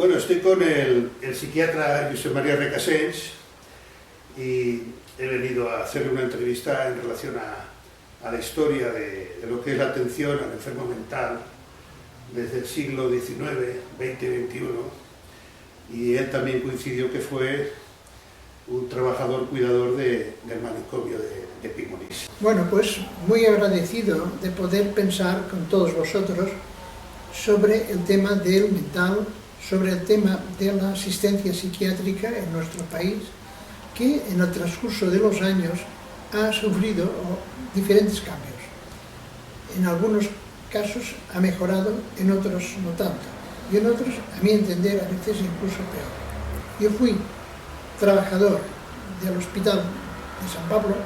Bueno, estoy con el psiquiatra José María Recasens y he venido a hacerle una entrevista en relación a la historia de lo que es la atención al enfermo mental desde el siglo XIX, XX y XXI, y él también coincidió que fue un trabajador cuidador del manicomio de Pimolís. Bueno, pues muy agradecido de poder pensar con todos vosotros sobre el tema del mental, sobre el tema de la asistencia psiquiátrica en nuestro país, que en el transcurso de los años ha sufrido diferentes cambios. En algunos casos ha mejorado, en otros no tanto, y en otros, a mi entender, a veces incluso peor. Yo fui trabajador del Hospital de San Pablo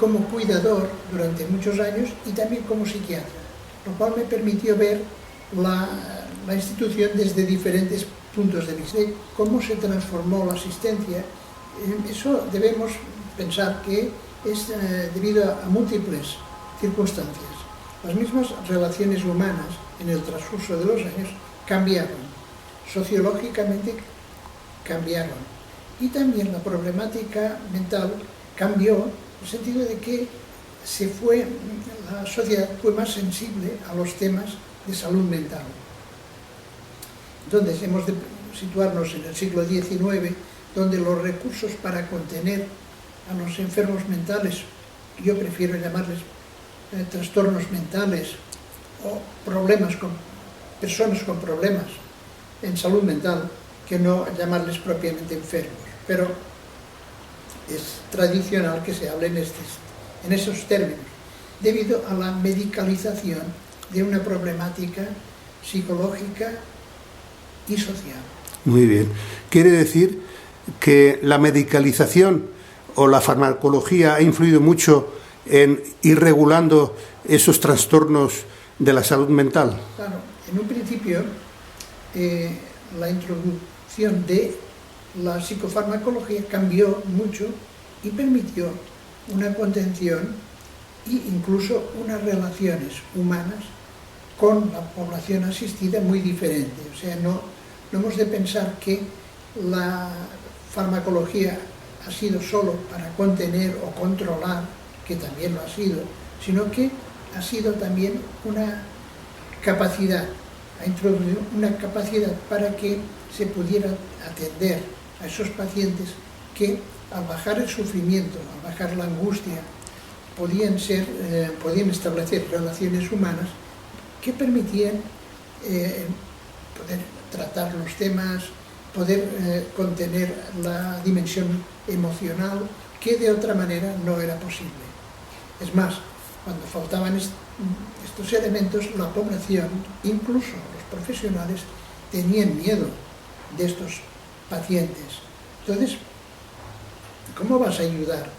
como cuidador durante muchos años y también como psiquiatra, lo cual me permitió ver la institución desde diferentes puntos de vista. Cómo se transformó la asistencia, eso debemos pensar que es debido a múltiples circunstancias. Las mismas relaciones humanas en el transcurso de los años cambiaron, sociológicamente cambiaron, y también la problemática mental cambió en el sentido de que la sociedad fue más sensible a los temas de salud mental. Entonces hemos de situarnos en el siglo XIX, donde los recursos para contener a los enfermos mentales, yo prefiero llamarles trastornos mentales o personas con problemas en salud mental, que no llamarles propiamente enfermos, pero es tradicional que se hable en esos términos, debido a la medicalización de una problemática psicológica y social. Muy bien. Quiere decir que la medicalización o la farmacología ha influido mucho en ir regulando esos trastornos de la salud mental. Claro, en un principio la introducción de la psicofarmacología cambió mucho y permitió una contención e incluso unas relaciones humanas con la población asistida muy diferente. O sea, no hemos de pensar que la farmacología ha sido solo para contener o controlar, que también lo ha sido, sino que ha sido también una capacidad, ha introducido una capacidad para que se pudiera atender a esos pacientes que, al bajar el sufrimiento, al bajar la angustia, podían establecer relaciones humanas que permitían poder tratar los temas, poder contener la dimensión emocional, que de otra manera no era posible. Es más, cuando faltaban estos elementos, la población, incluso los profesionales, tenían miedo de estos pacientes. Entonces, ¿cómo vas a ayudar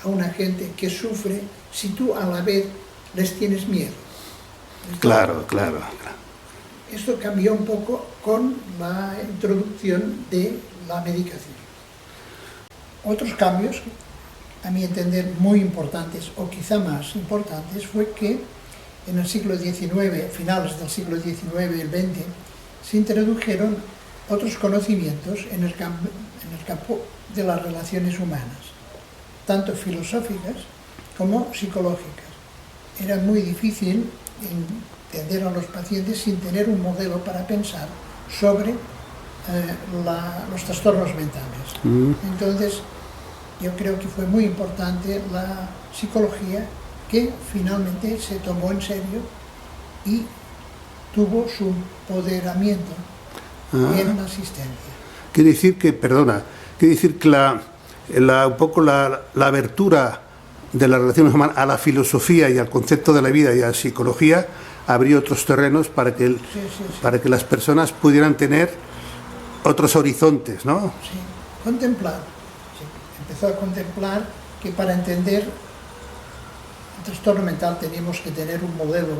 a una gente que sufre si tú a la vez les tienes miedo? Claro. Esto cambió un poco con la introducción de la medicación. Otros cambios, a mi entender, muy importantes, o quizá más importantes, fue que en el siglo XIX, finales del siglo XIX y el XX, se introdujeron otros conocimientos en el campo de las relaciones humanas, tanto filosóficas como psicológicas. Era muy difícil entender a los pacientes sin tener un modelo para pensar sobre los trastornos mentales. Entonces, yo creo que fue muy importante la psicología, que finalmente se tomó en serio y tuvo su empoderamiento en la asistencia. Quiere decir que un poco la abertura de las relaciones humanas a la filosofía y al concepto de la vida y a la psicología abrió otros terrenos para que para que las personas pudieran tener otros horizontes, ¿no? Sí, contemplar. Sí. Empezó a contemplar que para entender el trastorno mental teníamos que tener un modelo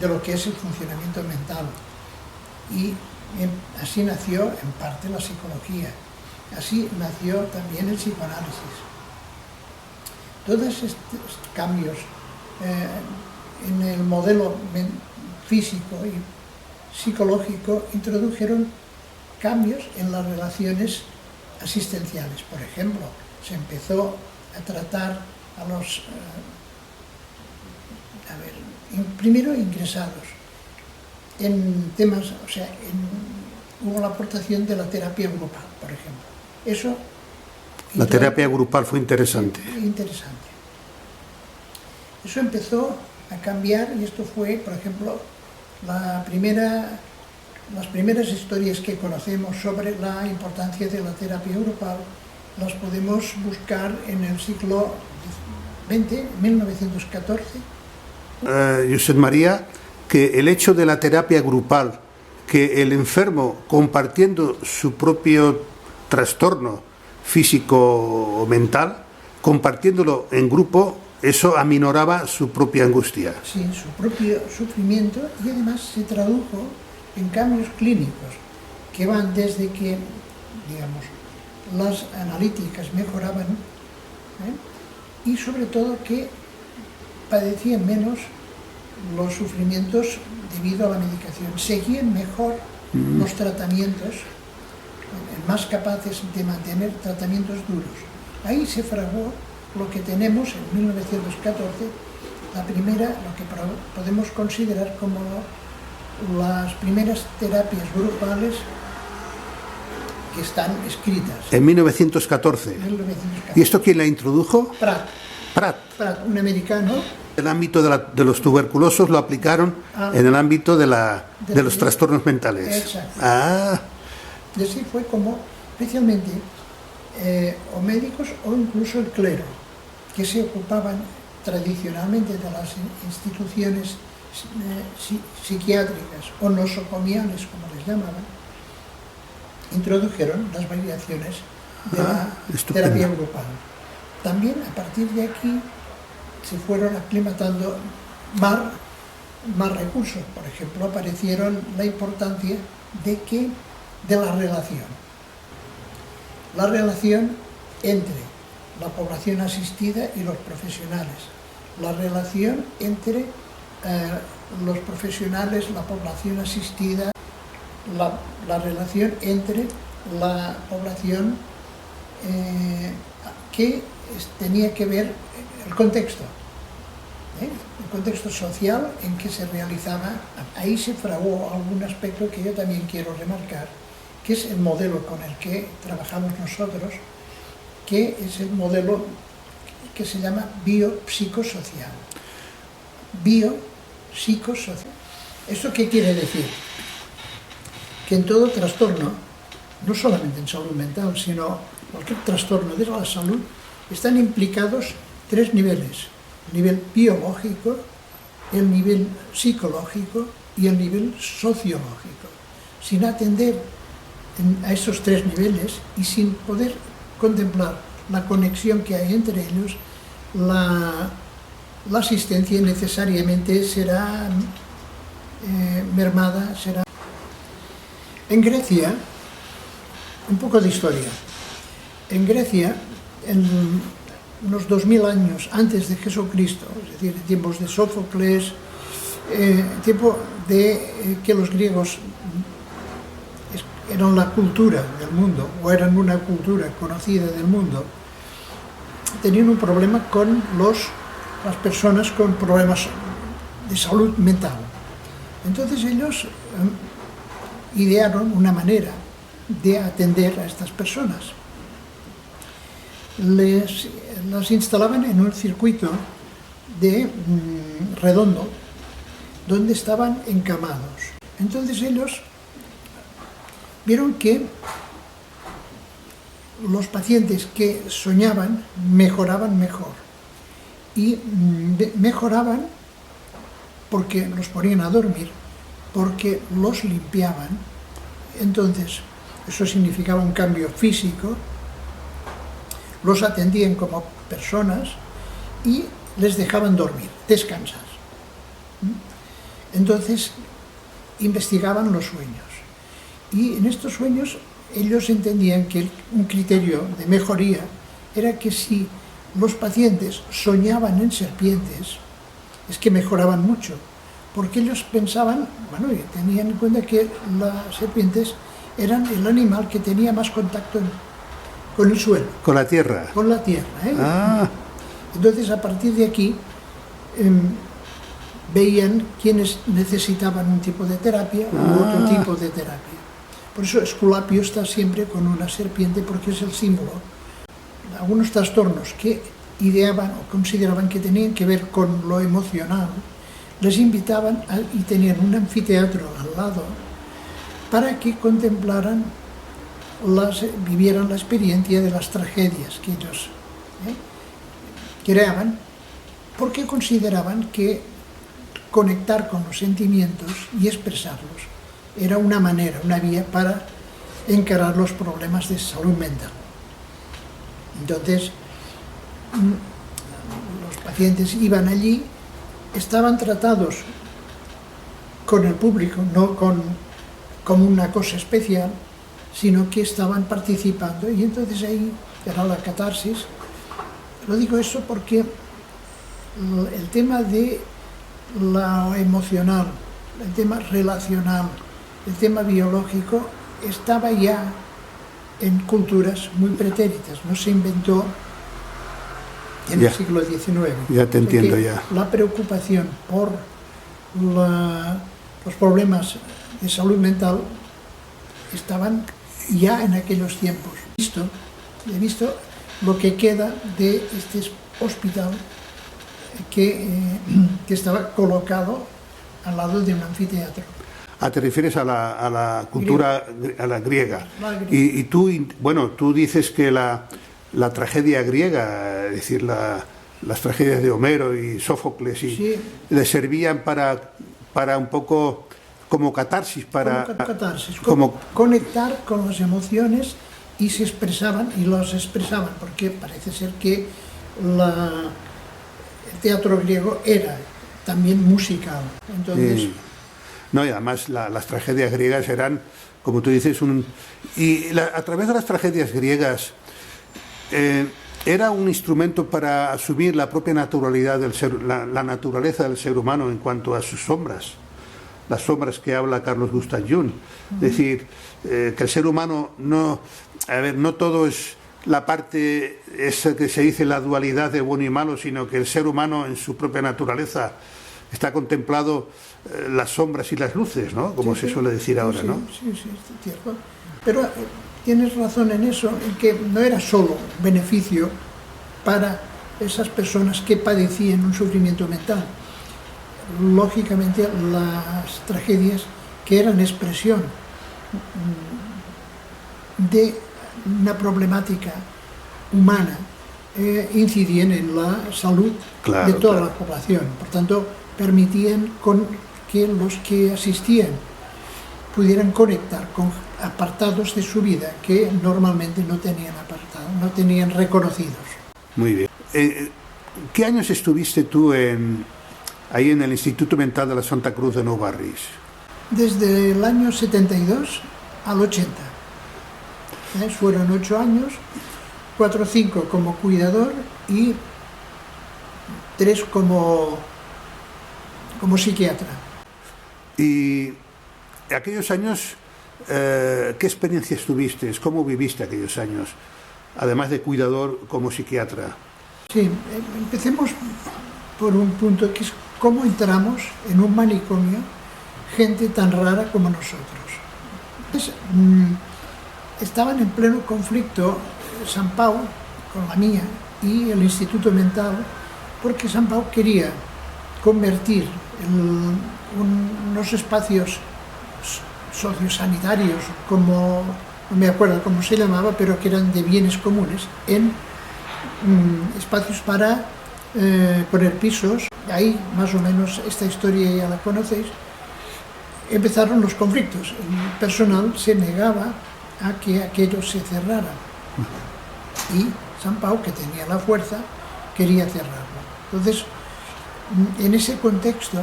de lo que es el funcionamiento mental. Y así nació en parte la psicología, así nació también el psicoanálisis. Todos estos cambios en el modelo físico y psicológico introdujeron cambios en las relaciones asistenciales. Por ejemplo, se empezó a tratar a los primero ingresados en temas, o sea, hubo la aportación de la terapia grupal, por ejemplo. Eso. La terapia grupal fue interesante. Interesante. Eso empezó a cambiar y esto fue, por ejemplo, las primeras historias que conocemos sobre la importancia de la terapia grupal las podemos buscar en el siglo XX, 1914. Josep María, que el hecho de la terapia grupal, que el enfermo compartiendo su propio trastorno físico o mental, compartiéndolo en grupo, eso aminoraba su propia angustia. Sí, su propio sufrimiento, y además se tradujo en cambios clínicos que van desde que, digamos, las analíticas mejoraban, y sobre todo que padecían menos los sufrimientos debido a la medicación, seguían mejor los tratamientos, más capaces de mantener tratamientos duros. Ahí se fraguó lo que tenemos en 1914, la primera, lo que podemos considerar como las primeras terapias grupales que están escritas. En 1914. ¿Y esto quién la introdujo? Prat. Prat, un americano. El ámbito de los tuberculosos lo aplicaron en el ámbito de los trastornos mentales. Exacto. Ah. Y así fue como, especialmente, o médicos o incluso el clero, que se ocupaban tradicionalmente de las instituciones psiquiátricas o nosocomiales, como les llamaban, introdujeron las variaciones de la terapia grupal. También a partir de aquí se fueron aclimatando más recursos. Por ejemplo, aparecieron la importancia de la relación entre la población asistida y los profesionales, la relación entre los profesionales, la población asistida, la relación entre la población que tenía que ver el contexto social en que se realizaba. Ahí se fraguó algún aspecto que yo también quiero remarcar, que es el modelo con el que trabajamos nosotros, que es el modelo que se llama biopsicosocial. Biopsicosocial. ¿Eso qué quiere decir? Que en todo trastorno, no solamente en salud mental, sino cualquier trastorno de la salud, están implicados tres niveles: el nivel biológico, el nivel psicológico y el nivel sociológico. Sin atender a esos tres niveles y sin poder contemplar la conexión que hay entre ellos, la asistencia necesariamente será mermada, será. En Grecia, un poco de historia. En Grecia, en unos 2000 años antes de Jesucristo, es decir, en tiempos de Sófocles, tiempo de que los griegos eran la cultura del mundo, o eran una cultura conocida del mundo, tenían un problema con las personas con problemas de salud mental. Entonces ellos idearon una manera de atender a estas personas. Las instalaban en un circuito redondo, donde estaban encamados. Entonces ellos vieron que los pacientes que soñaban mejoraban mejor. Y mejoraban porque los ponían a dormir, porque los limpiaban. Entonces, eso significaba un cambio físico, los atendían como personas y les dejaban dormir, descansar. Entonces, investigaban los sueños. Y en estos sueños ellos entendían que un criterio de mejoría era que si los pacientes soñaban en serpientes, es que mejoraban mucho, porque ellos pensaban, bueno, y tenían en cuenta que las serpientes eran el animal que tenía más contacto con el suelo. ¿Con la tierra? Con la tierra. Ah. Entonces, a partir de aquí, veían quienes necesitaban un tipo de terapia u otro tipo de terapia. Por eso Esculapio está siempre con una serpiente, porque es el símbolo. Algunos trastornos que ideaban o consideraban que tenían que ver con lo emocional, les invitaban y tenían un anfiteatro al lado para que contemplaran, vivieran la experiencia de las tragedias que ellos creaban, porque consideraban que conectar con los sentimientos y expresarlos era una manera, una vía para encarar los problemas de salud mental. Entonces, los pacientes iban allí, estaban tratados con el público, no como una cosa especial, sino que estaban participando, y entonces ahí era la catarsis. Lo digo eso porque el tema de lo emocional, el tema relacional, el tema biológico estaba ya en culturas muy pretéritas, no se inventó en el siglo XIX. Ya te entiendo, ya. La preocupación por los problemas de salud mental estaban ya en aquellos tiempos. He visto lo que queda de este hospital que estaba colocado al lado de un anfiteatro. Te refieres a la cultura griega. A la griega. Y tú, bueno, tú dices que la tragedia griega, es decir, las tragedias de Homero y Sófocles, sí, le servían para un poco como catarsis, como conectar con las emociones, y se expresaban, y los expresaban, porque parece ser que el teatro griego era también musical. Entonces, no, y además las tragedias griegas eran, como tú dices, a través de las tragedias griegas era un instrumento para asumir la propia naturalidad del ser, la naturaleza del ser humano en cuanto a sus sombras, las sombras que habla Carlos Gustav Jung. Es decir, que el ser humano no todo es la parte esa que se dice la dualidad de bueno y malo, sino que el ser humano en su propia naturaleza está contemplado las sombras y las luces, ¿no? Como se suele decir ahora, ¿no? Sí, es cierto. Pero tienes razón en eso, en que no era solo beneficio para esas personas que padecían un sufrimiento mental. Lógicamente, las tragedias que eran expresión de una problemática humana incidían en la salud de toda la población. Por tanto, permitían que los que asistían pudieran conectar con apartados de su vida que normalmente no tenían apartado, no tenían reconocidos. Muy bien. ¿Qué años estuviste tú ahí en el Instituto Mental de la Santa Cruz de Nou Barris? Desde el año 72 al 80. Fueron 8 años, 4 o 5 como cuidador y 3 como psiquiatra. Y aquellos años, ¿qué experiencias tuviste? ¿Cómo viviste aquellos años? Además de cuidador como psiquiatra. Sí, empecemos por un punto que es cómo entramos en un manicomio gente tan rara como nosotros. Entonces, estaban en pleno conflicto Sant Pau con la mía y el Instituto Mental, porque Sant Pau quería convertir unos espacios sociosanitarios, como no me acuerdo cómo se llamaba, pero que eran de bienes comunes, en espacios para poner pisos. Ahí más o menos esta historia ya la conocéis. Empezaron los conflictos, el personal se negaba a que aquello se cerrara y Sant Pau, que tenía la fuerza, quería cerrarlo. Entonces, en ese contexto,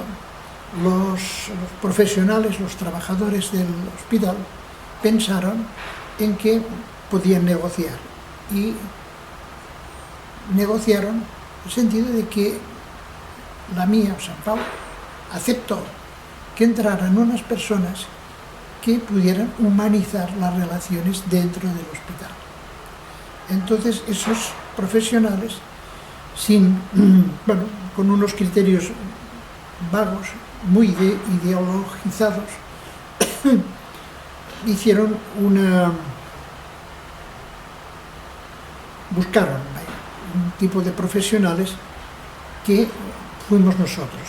los profesionales, los trabajadores del hospital, pensaron en que podían negociar, y negociaron en el sentido de que la mía, Sant Pau, aceptó que entraran unas personas que pudieran humanizar las relaciones dentro del hospital. Entonces esos profesionales, con unos criterios vagos, muy ideologizados, buscaron un tipo de profesionales que fuimos nosotros,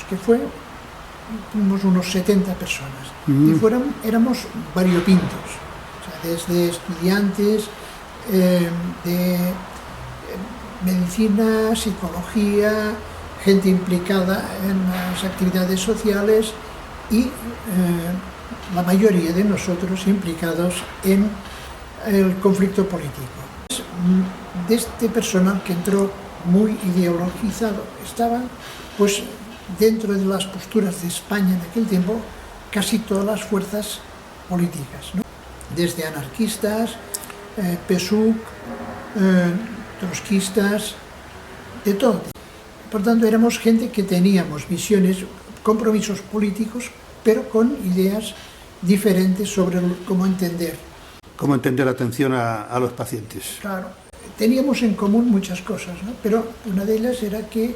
fuimos unos 70 personas, y éramos variopintos, o sea, desde estudiantes de medicina, psicología, gente implicada en las actividades sociales y la mayoría de nosotros implicados en el conflicto político. De este personal que entró muy ideologizado, estaban pues dentro de las posturas de España en aquel tiempo casi todas las fuerzas políticas, ¿no? Desde anarquistas, PSUC, trotskistas, de todo. Por tanto, éramos gente que teníamos visiones, compromisos políticos, pero con ideas diferentes sobre cómo entender. ¿Cómo entender la atención a los pacientes? Claro, teníamos en común muchas cosas, ¿no? Pero una de ellas era que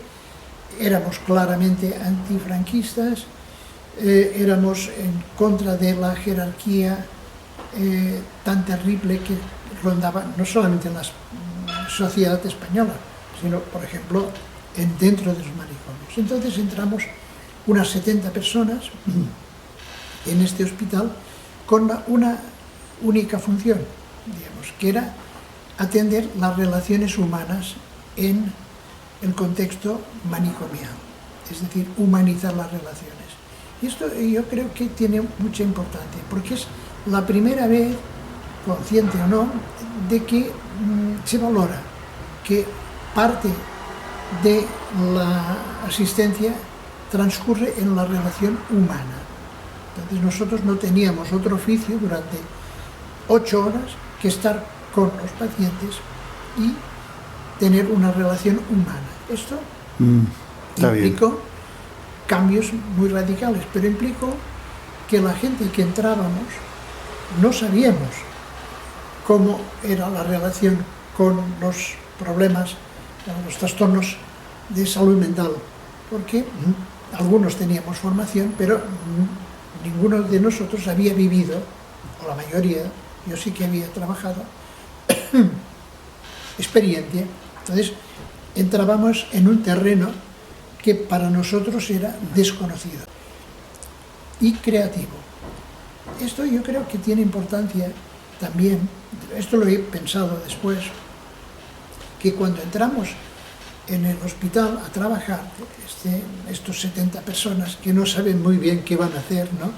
éramos claramente antifranquistas, éramos en contra de la jerarquía tan terrible que rondaba no solamente en la sociedad española, sino, por ejemplo, dentro de los manicomios. Entonces entramos unas 70 personas en este hospital con una única función, digamos, que era atender las relaciones humanas en el contexto manicomial, es decir, humanizar las relaciones. Y esto yo creo que tiene mucha importancia, porque es la primera vez, consciente o no, de que se valora que parte de la asistencia transcurre en la relación humana. Entonces nosotros no teníamos otro oficio durante 8 horas que estar con los pacientes y tener una relación humana. Esto implicó cambios muy radicales, pero implicó que la gente que entrábamos no sabíamos cómo era la relación con los problemas, los trastornos de salud mental, porque algunos teníamos formación, pero ninguno de nosotros había vivido, o la mayoría, yo sí que había trabajado, experiencia. Entonces entrábamos en un terreno que para nosotros era desconocido y creativo. Esto yo creo que tiene importancia también, esto lo he pensado después, que cuando entramos en el hospital a trabajar, estos 70 personas que no saben muy bien qué van a hacer, ¿no?,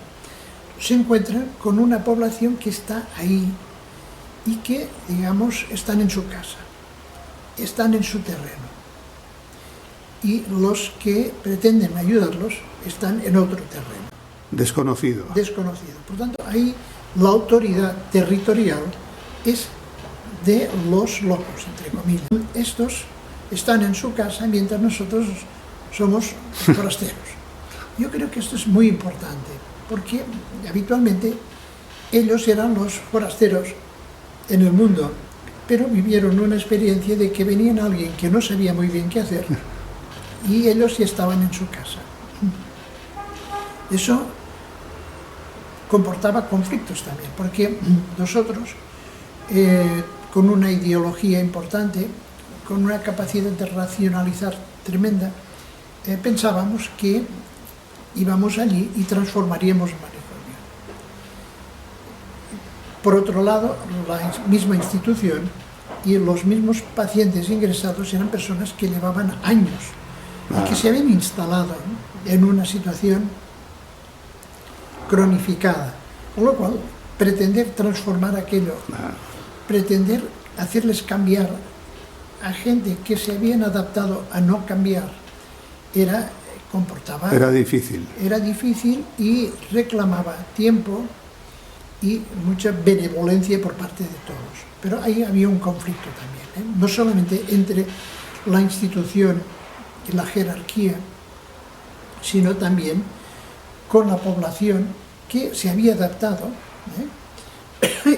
se encuentran con una población que está ahí y que, digamos, están en su casa, están en su terreno. Y los que pretenden ayudarlos están en otro terreno. Desconocido. Desconocido. Por tanto, ahí la autoridad territorial es de los locos, entre comillas. Estos están en su casa mientras nosotros somos forasteros. Yo creo que esto es muy importante, porque habitualmente ellos eran los forasteros en el mundo, pero vivieron una experiencia de que venían alguien que no sabía muy bien qué hacer y ellos ya estaban en su casa. Eso comportaba conflictos también, porque nosotros, con una ideología importante, con una capacidad de racionalizar tremenda, pensábamos que íbamos allí y transformaríamos el manicomio. Por otro lado, la misma institución y los mismos pacientes ingresados eran personas que llevaban años y que se habían instalado en una situación cronificada, con lo cual pretender transformar aquello, pretender hacerles cambiar a gente que se habían adaptado a no cambiar, era difícil y reclamaba tiempo y mucha benevolencia por parte de todos. Pero ahí había un conflicto también, no solamente entre la institución y la jerarquía, sino también con la población que se había adaptado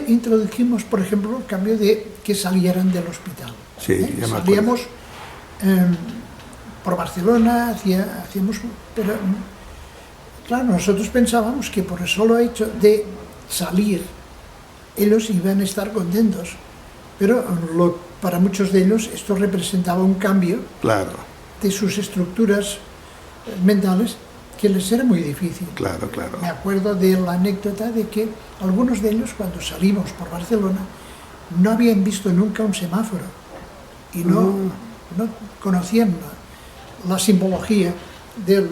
introdujimos, por ejemplo, el cambio de que salieran del hospital. Sí, ya me acuerdo. Salíamos por Barcelona, hacíamos... Pero, claro, nosotros pensábamos que por el solo hecho de salir, ellos iban a estar contentos. Pero para muchos de ellos esto representaba un cambio de sus estructuras mentales que les era muy difícil. Claro, claro. Me acuerdo de la anécdota de que algunos de ellos, cuando salimos por Barcelona, no habían visto nunca un semáforo y no conocían la simbología del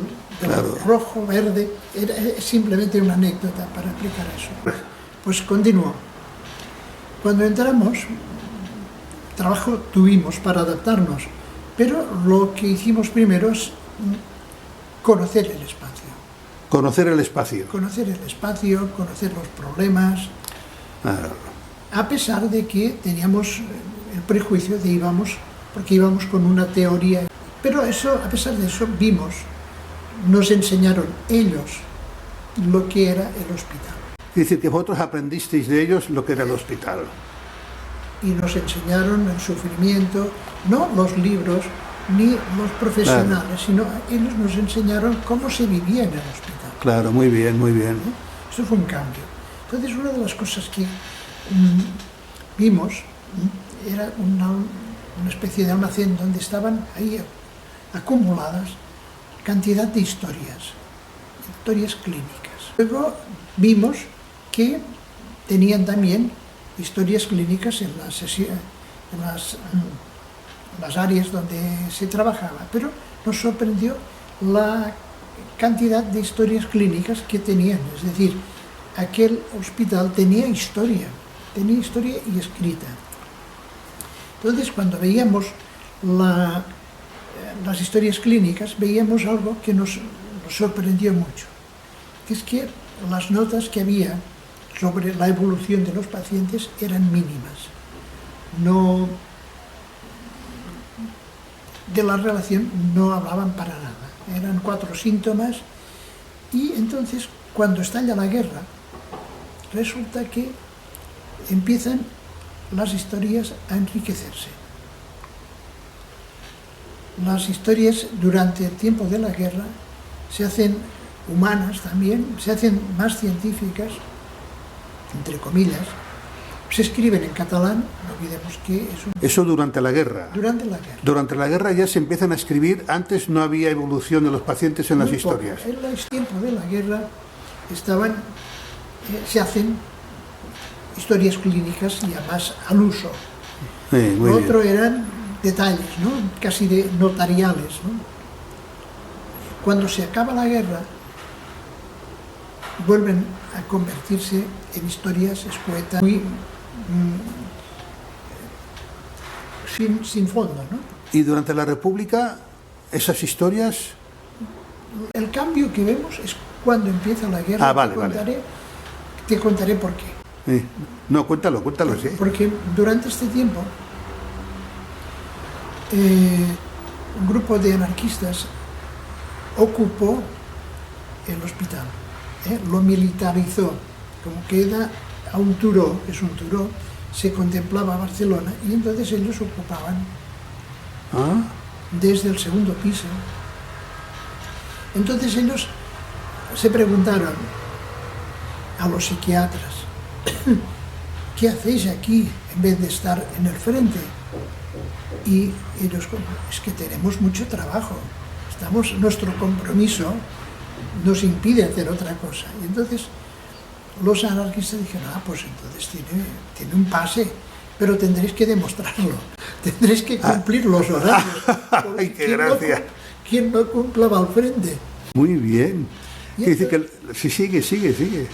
rojo, verde. Era simplemente una anécdota para explicar eso. Pues continuó. Cuando entramos, trabajo tuvimos para adaptarnos, pero lo que hicimos primero es conocer el espacio. Conocer el espacio. Conocer el espacio, conocer los problemas, a pesar de que teníamos el prejuicio de porque íbamos con una teoría. Pero eso, a pesar de eso, nos enseñaron ellos lo que era el hospital. Es decir, que vosotros aprendisteis de ellos lo que era el hospital. Y nos enseñaron el sufrimiento, no los libros ni los profesionales, sino ellos nos enseñaron cómo se vivía en el hospital. Claro, muy bien, muy bien. Eso fue un cambio. Entonces, una de las cosas que vimos era una especie de almacén donde estaban ahí acumuladas cantidad de historias clínicas. Luego vimos que tenían también historias clínicas en las áreas donde se trabajaba, pero nos sorprendió la cantidad de historias clínicas que tenían, es decir, aquel hospital tenía historia y escrita. Entonces, cuando veíamos las historias clínicas, veíamos algo que nos sorprendió mucho, que es que las notas que había sobre la evolución de los pacientes eran mínimas. No, de la relación no hablaban para nada. Eran 4 síntomas y entonces, cuando estalla la guerra, resulta que empiezan las historias a enriquecerse. Las historias durante el tiempo de la guerra se hacen humanas también, se hacen más científicas, entre comillas, se escriben en catalán, no olvidemos que es un... Eso durante la guerra. Durante la guerra. Durante la guerra ya se empiezan a escribir, antes no había evolución de los pacientes en las historias. En el tiempo de la guerra se hacen historias clínicas y además al uso. Lo otro eran detalles, ¿no? Casi notariales, ¿no? Cuando se acaba la guerra, vuelven a convertirse en historias escuetas, muy sin fondo, ¿no? Y durante la República, esas historias... El cambio que vemos es cuando empieza la guerra. Te contaré por qué. No, cuéntalo, sí. Porque durante este tiempo, un grupo de anarquistas ocupó el hospital, lo militarizó, como queda a un turó, es un turó, se contemplaba Barcelona y entonces ellos ocupaban desde el segundo piso. Entonces ellos se preguntaron a los psiquiatras, ¿qué hacéis aquí en vez de estar en el frente? Y ellos, es que tenemos mucho trabajo, nuestro compromiso nos impide hacer otra cosa. Y entonces los anarquistas dijeron, pues entonces tiene un pase, pero tendréis que demostrarlo, tendréis que cumplir los horarios. ¡Ay, qué gracia! ¿Quién no cumpla va al frente? Muy bien. Dice que si sigue.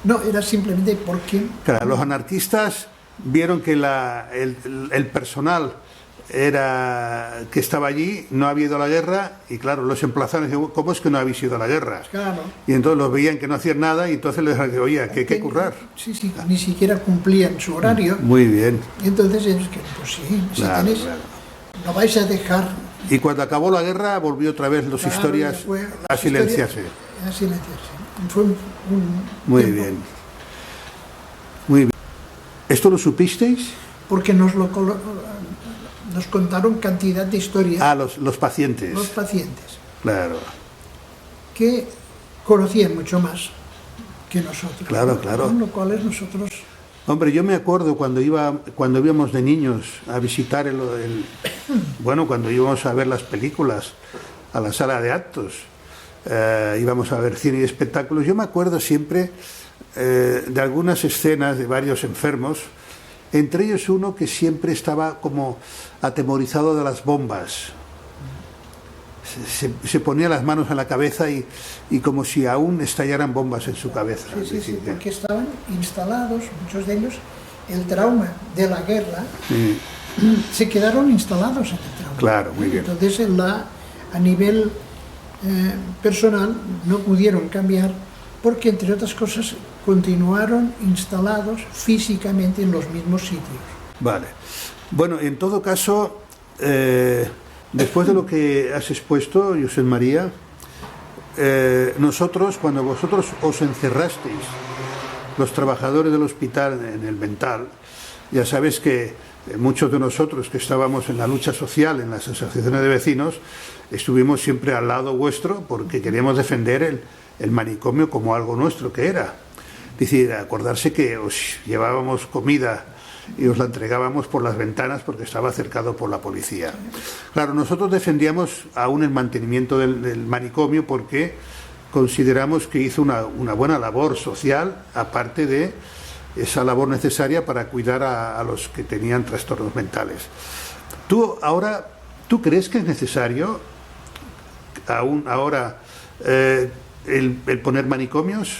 No, era simplemente porque... Claro, los anarquistas vieron que el personal que estaba allí no había ido a la guerra y claro, los emplazaron y dijeron, ¿cómo es que no habéis ido a la guerra? Claro. Y entonces los veían que no hacían nada y entonces les dijeron, oye, que hay que currar. Sí, ni siquiera cumplían su horario. Muy bien. Y entonces ellos que pues sí, no vais a dejar... Y cuando acabó la guerra volvió otra vez historias a silenciarse. Fue Muy tiempo bien. ¿Esto lo supisteis? Porque nos contaron cantidad de historias. Los pacientes. Los pacientes. Claro. Que conocían mucho más que nosotros. Claro, claro. Con lo cual nosotros... Hombre, yo me acuerdo cuando íbamos de niños a visitar bueno, cuando íbamos a ver las películas a la sala de actos, íbamos a ver cine y espectáculos. Yo me acuerdo siempre de algunas escenas de varios enfermos, entre ellos uno que siempre estaba como atemorizado de las bombas. Se ponía las manos en la cabeza y como si aún estallaran bombas en su cabeza. Sí, porque estaban instalados, muchos de ellos, el trauma de la guerra, se quedaron instalados en el trauma. Claro, muy bien. Entonces, a nivel personal, no pudieron cambiar porque, entre otras cosas, continuaron instalados físicamente en los mismos sitios. Vale. Bueno, en todo caso... después de lo que has expuesto, Josep María, nosotros, cuando vosotros os encerrasteis, los trabajadores del hospital en el Mental, ya sabes que muchos de nosotros que estábamos en la lucha social, en las asociaciones de vecinos, estuvimos siempre al lado vuestro porque queríamos defender el manicomio como algo nuestro que era. Es decir, acordarse que os llevábamos comida y os la entregábamos por las ventanas porque estaba cercado por la policía. Claro, nosotros defendíamos aún el mantenimiento del manicomio porque consideramos que hizo una buena labor social, aparte de esa labor necesaria para cuidar a los que tenían trastornos mentales. ¿Tú crees que es necesario aún ahora el poner manicomios?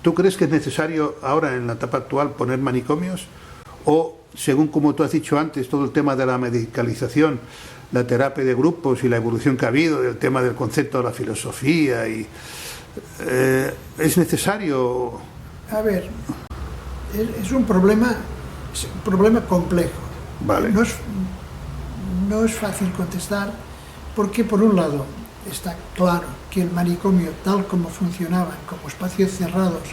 ¿Tú crees que es necesario ahora en la etapa actual poner manicomios? O, según como tú has dicho antes, todo el tema de la medicalización, la terapia de grupos y la evolución que ha habido, el tema del concepto de la filosofía, ¿es necesario? A ver, es un problema complejo. Vale. No es fácil contestar porque, por un lado, está claro que el manicomio, tal como funcionaban, como espacios cerrados,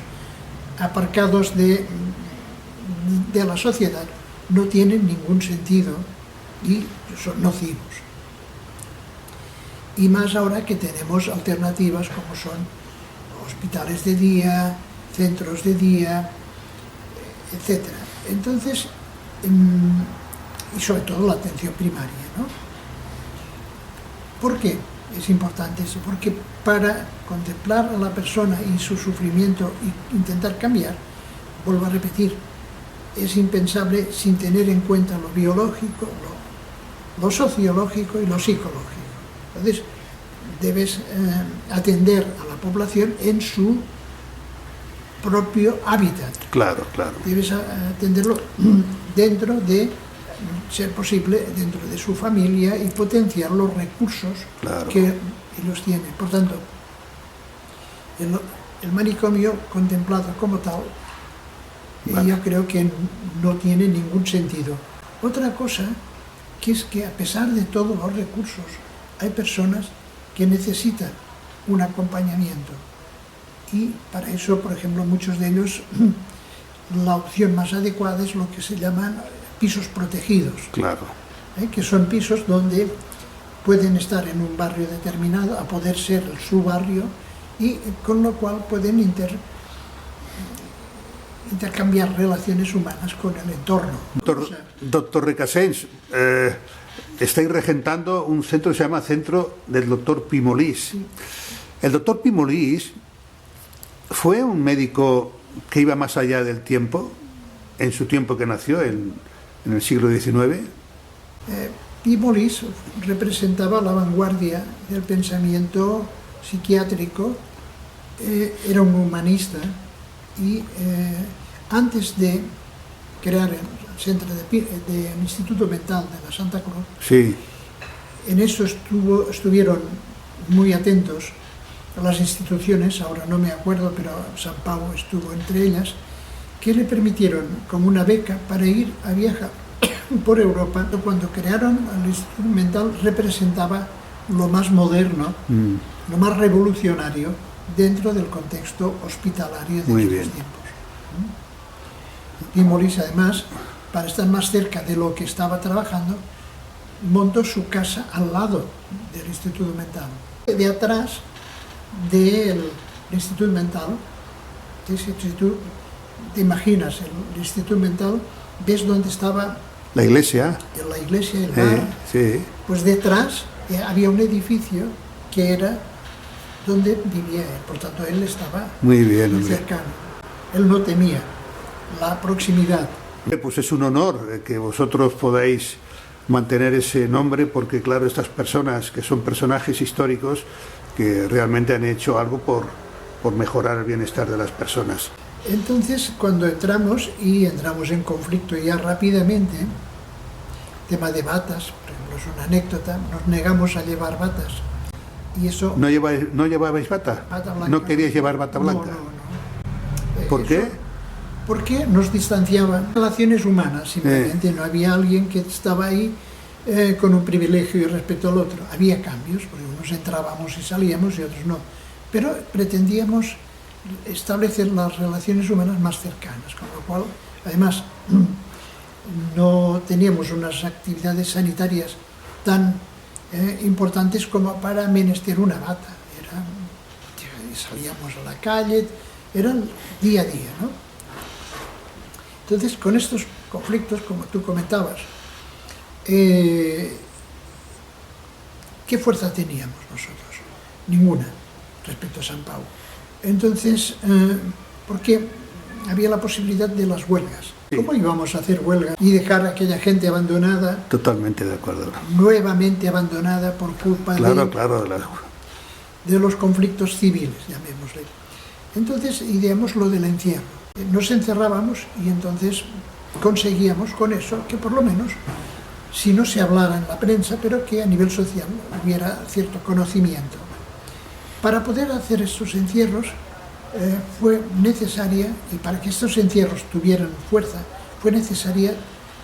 aparcados de la sociedad, no tienen ningún sentido y son nocivos. Y más ahora que tenemos alternativas como son hospitales de día, centros de día, etc. Entonces, y sobre todo la atención primaria, ¿no? ¿Por qué es importante eso? Porque para contemplar a la persona y su sufrimiento e intentar cambiar, vuelvo a repetir, es impensable sin tener en cuenta lo biológico, lo sociológico y lo psicológico. Entonces, debes atender a la población en su propio hábitat. Claro, claro. Debes atenderlo dentro de, ser posible, dentro de su familia y potenciar los recursos que ellos tienen. Por tanto, el manicomio contemplado como tal, yo creo que no tiene ningún sentido. Otra cosa que es que a pesar de todos los recursos hay personas que necesitan un acompañamiento y para eso, por ejemplo, muchos de ellos la opción más adecuada es lo que se llaman pisos protegidos. Claro. Que son pisos donde pueden estar en un barrio determinado, a poder ser su barrio, y con lo cual pueden intercambiar relaciones humanas con el entorno. Doctor Recasens, estáis regentando un centro que se llama Centro del Doctor Pi Molís. Sí. El doctor Pi Molís fue un médico que iba más allá del tiempo, en su tiempo que nació, en el siglo XIX. Pi Molís representaba la vanguardia del pensamiento psiquiátrico, era un humanista y antes de crear el centro del Instituto Mental de la Santa Cruz, sí, en eso estuvieron muy atentos a las instituciones, ahora no me acuerdo, pero San Pau estuvo entre ellas, que le permitieron como una beca para ir a viajar por Europa. Cuando crearon el Instituto Mental representaba lo más moderno, lo más revolucionario dentro del contexto hospitalario de aquellos tiempos. Timolis, además, para estar más cerca de lo que estaba trabajando, montó su casa al lado del Instituto Mental. De atrás del Instituto Mental, te imaginas el Instituto Mental, ves dónde estaba la iglesia, el bar, sí. Pues detrás había un edificio que era donde vivía él, por tanto él estaba muy bien, cercano. Él no temía la proximidad. Pues es un honor que vosotros podáis mantener ese nombre, porque claro, estas personas que son personajes históricos que realmente han hecho algo por mejorar el bienestar de las personas. Entonces, cuando entramos en conflicto ya rápidamente, tema de batas, por ejemplo, es una anécdota, nos negamos a llevar batas. Y eso... ¿No llevabais bata? Bata blanca. ¿No queríais llevar bata blanca? No. ¿Por qué? Porque nos distanciaban relaciones humanas, simplemente no había alguien que estaba ahí con un privilegio y respecto al otro. Había cambios, porque unos entrábamos y salíamos y otros no. Pero pretendíamos establecer las relaciones humanas más cercanas, con lo cual, además, no teníamos unas actividades sanitarias tan importantes como para menester una bata. Salíamos a la calle, eran día a día, ¿no? Entonces, con estos conflictos, como tú comentabas, ¿qué fuerza teníamos nosotros? Ninguna, respecto a Sant Pau. Entonces, porque había la posibilidad de las huelgas. Sí. ¿Cómo íbamos a hacer huelga y dejar a aquella gente abandonada? Totalmente de acuerdo. Nuevamente abandonada por culpa de los conflictos civiles, llamémosle. Entonces, ideamos lo del encierro. Nos encerrábamos y entonces conseguíamos con eso que por lo menos, si no se hablara en la prensa, pero que a nivel social hubiera cierto conocimiento. Para poder hacer estos encierros fue necesaria, y para que estos encierros tuvieran fuerza, fue necesaria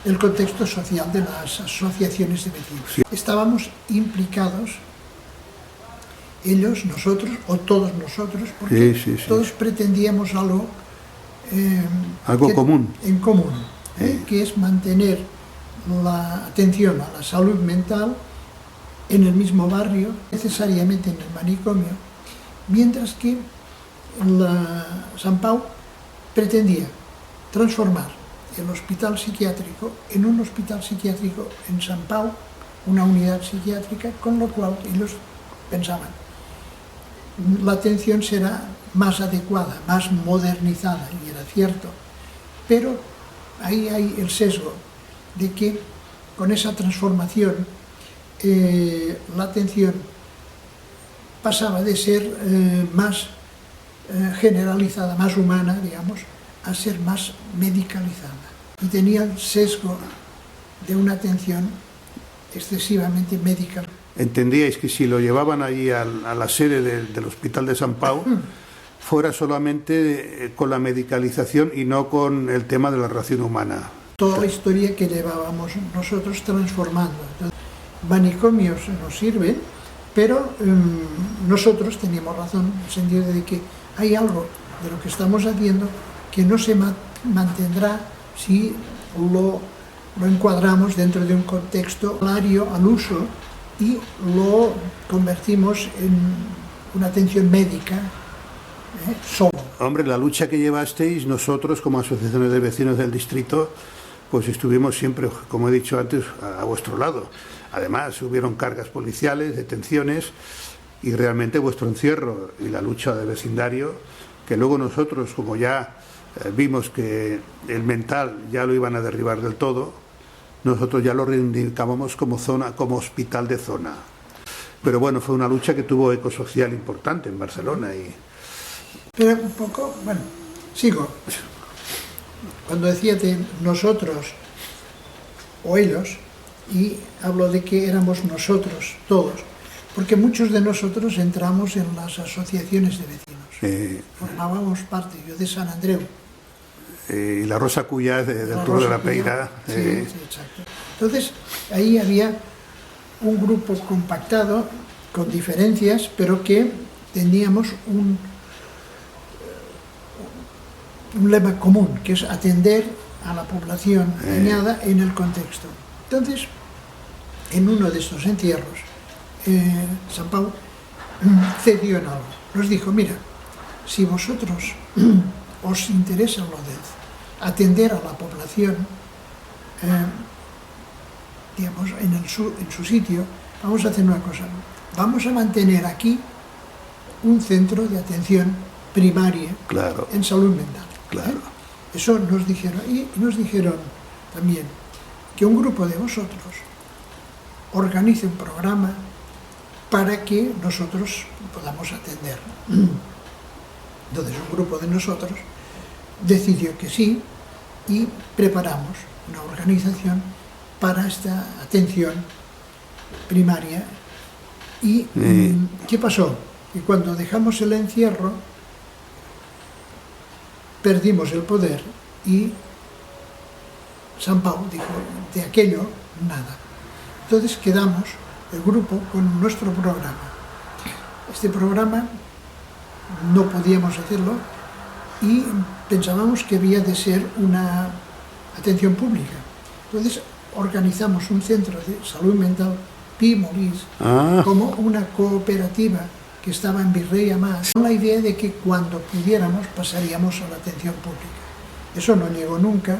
el contexto social de las asociaciones de vecinos. Sí. Estábamos implicados, ellos, nosotros, o todos nosotros, porque sí. Todos pretendíamos algo común. En común, que es mantener la atención a la salud mental en el mismo barrio, necesariamente en el manicomio, mientras que Sant Pau pretendía transformar el hospital psiquiátrico en un hospital psiquiátrico en Sant Pau, una unidad psiquiátrica, con lo cual ellos pensaban, la atención será más adecuada, más modernizada, y era cierto, pero ahí hay el sesgo de que con esa transformación la atención pasaba de ser más generalizada, más humana, digamos, a ser más medicalizada. Y tenía el sesgo de una atención excesivamente medical. ¿Entendíais que si lo llevaban allí a la sede del Hospital de Sant Pau, fuera solamente con la medicalización y no con el tema de la relación humana? Toda la historia que llevábamos nosotros transformando. Entonces, manicomios nos sirven, pero nosotros teníamos razón en el sentido de que hay algo de lo que estamos haciendo que no se mantendrá si lo encuadramos dentro de un contexto salario al uso y lo convertimos en una atención médica solo. Hombre, la lucha que llevasteis, nosotros como asociaciones de vecinos del distrito, pues estuvimos siempre, como he dicho antes, a vuestro lado. Además, hubieron cargas policiales, detenciones, y realmente vuestro encierro y la lucha de vecindario, que luego nosotros, como ya vimos que el mental ya lo iban a derribar del todo, nosotros ya lo reivindicábamos como zona, como hospital de zona. Pero bueno, fue una lucha que tuvo eco social importante en Barcelona. Pero un poco, bueno, sigo. Cuando decía de nosotros o ellos, y hablo de que éramos nosotros todos, porque muchos de nosotros entramos en las asociaciones de vecinos. Formábamos parte, yo de Sant Andreu. Y la Rosa Cuyas del Turó de la Peira. Sí, exacto. Entonces, ahí había un grupo compactado, con diferencias, pero que teníamos un lema común, que es atender a la población dañada en el contexto. Entonces, en uno de estos entierros, San Pau cedió en algo. Nos dijo, mira, si vosotros os interesa lo de atender a la población, digamos, en su sitio, vamos a hacer una cosa. Vamos a mantener aquí un centro de atención primaria en salud mental. Eso nos dijeron. Y nos dijeron también que un grupo de vosotros organice un programa para que nosotros podamos atender. Entonces un grupo de nosotros decidió que sí y preparamos una organización para esta atención primaria. ¿Y qué pasó? Que cuando dejamos el encierro perdimos el poder y San Pau dijo, de aquello nada. Entonces quedamos, el grupo, con nuestro programa. Este programa no podíamos hacerlo y pensábamos que había de ser una atención pública. Entonces organizamos un centro de salud mental, Pi Molís, como una cooperativa que estaba en Virrey Amás, con la idea de que cuando pudiéramos pasaríamos a la atención pública. Eso no llegó nunca,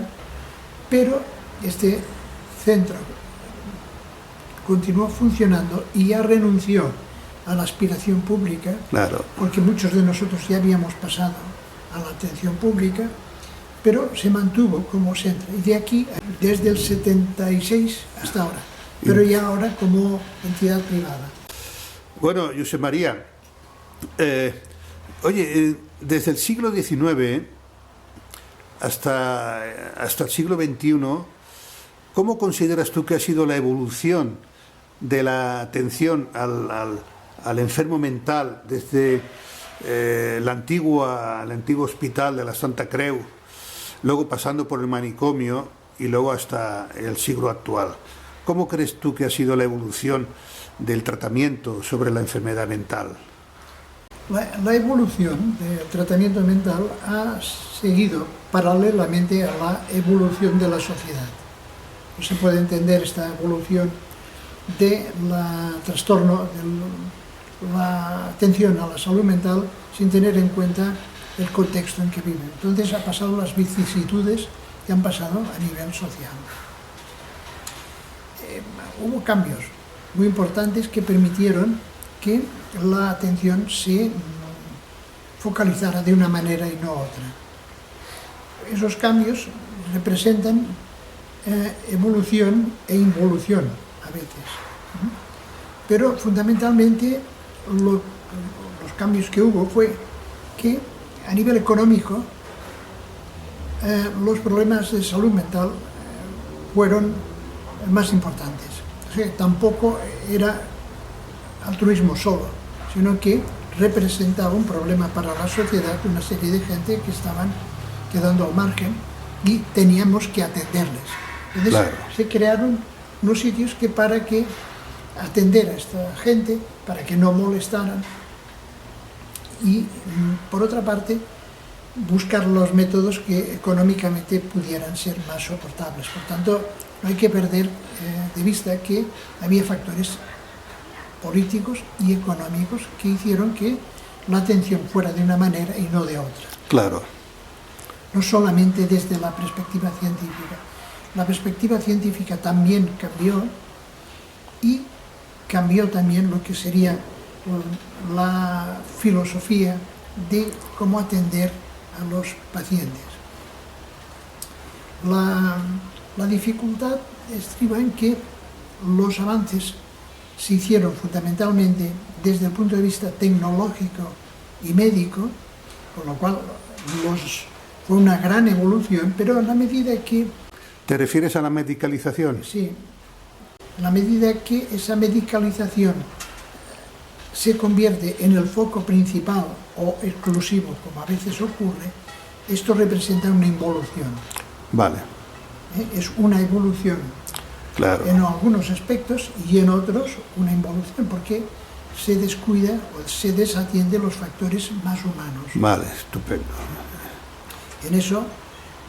pero este centro continuó funcionando y ya renunció a la aspiración pública, porque muchos de nosotros ya habíamos pasado a la atención pública, pero se mantuvo como centro, y de aquí, desde el 76 hasta ahora, pero ya ahora como entidad privada. Bueno, Josep María, oye, desde el siglo XIX hasta el siglo XXI, ¿cómo consideras tú que ha sido la evolución de la atención al enfermo mental desde el antiguo hospital de la Santa Creu, luego pasando por el manicomio y luego hasta el siglo actual? ¿Cómo crees tú que ha sido la evolución del tratamiento sobre la enfermedad mental? La evolución del tratamiento mental ha seguido paralelamente a la evolución de la sociedad. No se puede entender esta evolución de trastorno, de la atención a la salud mental sin tener en cuenta el contexto en que vive. Entonces ha pasado las vicisitudes que han pasado a nivel social. Hubo cambios muy importantes que permitieron que la atención se focalizara de una manera y no otra. Esos cambios representan evolución e involución a veces, pero fundamentalmente los cambios que hubo fue que a nivel económico los problemas de salud mental fueron más importantes. O sea, tampoco era altruismo solo, sino que representaba un problema para la sociedad, una serie de gente que estaban quedando al margen y teníamos que atenderles. Entonces se crearon unos sitios que para que atender a esta gente, para que no molestaran y, por otra parte, buscar los métodos que económicamente pudieran ser más soportables. Por tanto, no hay que perder de vista que había factores políticos y económicos que hicieron que la atención fuera de una manera y no de otra. Claro. No solamente desde la perspectiva científica. La perspectiva científica también cambió y cambió también lo que sería la filosofía de cómo atender a los pacientes. La dificultad estriba en que los avances se hicieron fundamentalmente desde el punto de vista tecnológico y médico, con lo cual fue una gran evolución, pero en la medida que... ¿Te refieres a la medicalización? Sí. En la medida que esa medicalización se convierte en el foco principal o exclusivo, como a veces ocurre, esto representa una involución. Vale. Es una evolución. Claro. En algunos aspectos y en otros una involución, porque se descuida o se desatiende los factores más humanos. Vale, estupendo. En eso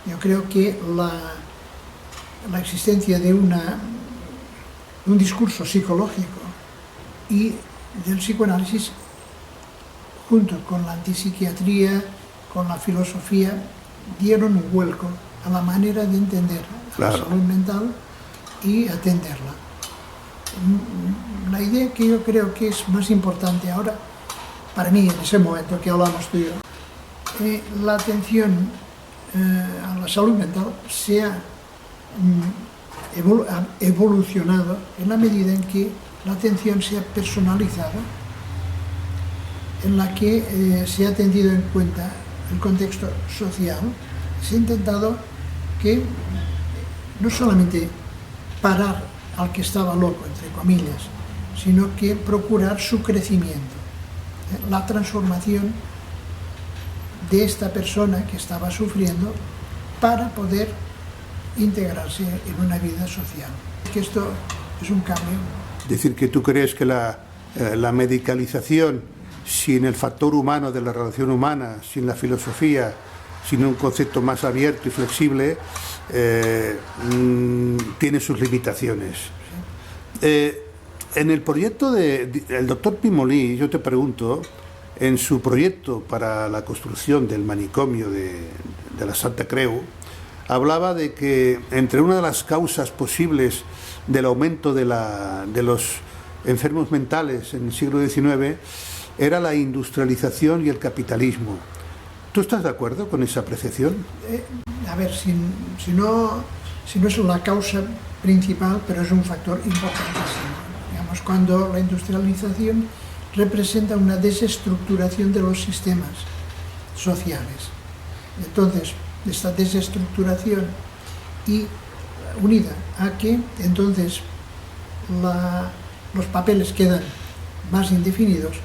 Yo creo que la existencia de un discurso psicológico y del psicoanálisis, junto con la antipsiquiatría, con la filosofía, dieron un vuelco a la manera de entender la salud mental y atenderla. La idea que yo creo que es más importante ahora, para mí, en ese momento que hablamos tú y yo, la atención a la salud mental se ha evolucionado en la medida en que la atención se ha personalizado, en la que se ha tenido en cuenta el contexto social. Se ha intentado que no solamente parar al que estaba loco, entre comillas, sino que procurar su crecimiento, la transformación de esta persona que estaba sufriendo para poder integrarse en una vida social. Que esto es un cambio. Es decir, que tú crees que la medicalización, sin el factor humano de la relación humana, sin la filosofía, sin un concepto más abierto y flexible, tiene sus limitaciones. En el proyecto del doctor Pimolí, yo te pregunto, en su proyecto para la construcción del manicomio de la Santa Creu, hablaba de que entre una de las causas posibles del aumento de los enfermos mentales en el siglo XIX era la industrialización y el capitalismo. ¿Tú estás de acuerdo con esa apreciación? A ver, si no es la causa principal, pero es un factor importantísimo. Digamos, cuando la industrialización representa una desestructuración de los sistemas sociales. Entonces, esta desestructuración y unida a que entonces los papeles quedan más indefinidos,